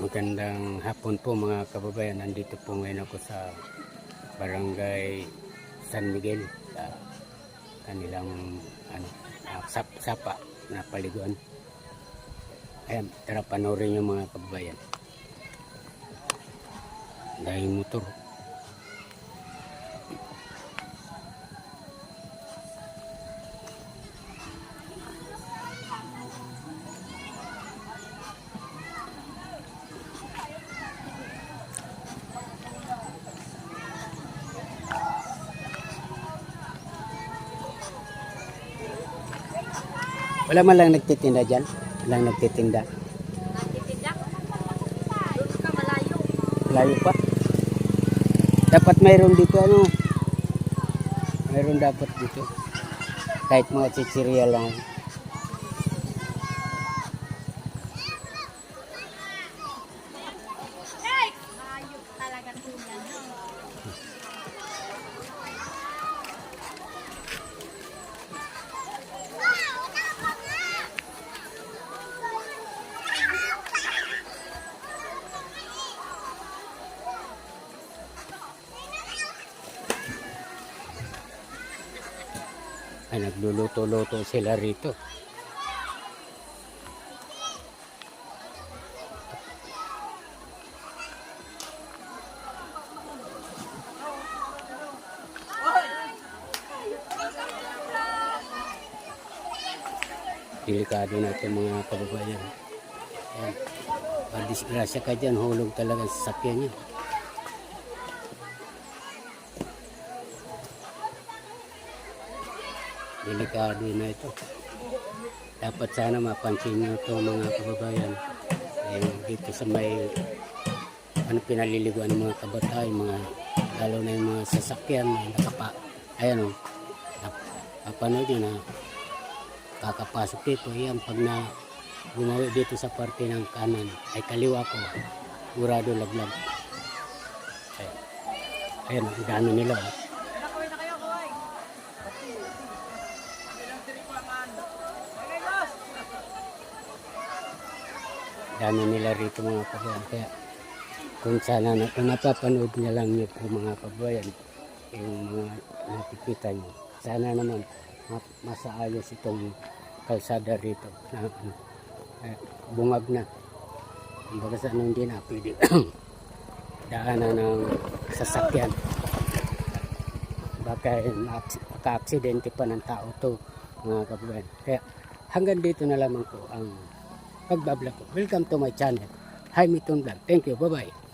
Magandang hapon po mga kababayan. Nandito po ngayon ako sa Barangay San Miguel sa kanilang sapa na paliguan. Ayan, tara panoorin yung mga kababayan. Dahil motor. Wala man lang nagtitinda dyan? Walang nagtitinda? Nagtitinda? Doon ka malayo. Malayo pa? Dapat mayroon dito mayroon dapat dito. Kahit mga chichirya lang. Malayo talaga tulan. Ay, nagluluto-luto sila rito. Delikado na ito mga kababayan. Ayan. Madisgrasya ka dyan, hulog talaga sa sasakyan niya. Delikado na ito. Dapat sana mapansin nyo ito mga kababayan. Dito sa may pinaliliguan ng mga kabataan, lalo na yung mga sasakyan na ayan o, napanood nyo na kakapasok dito. Yan, pag gumawa dito sa parte ng kanan ay kaliwa ko, sigurado laglag. Ayan, ang dami nila. Dami nila rito mga kabayan. Kaya kung napapanood niya lang niyo po mga kabayan, yung mga nakikita niyo, sana naman masaayos itong kalsada rito na bungag na. Kumbaga sa hindi na pwede daanan ng sasakyan. Baka maka-aksidente pa ng tao to mga kabayan. Kaya hanggang dito na lamang po ang pagbablog ko. Welcome to my channel. Hi Miton Vlog. Thank you. Bye-bye.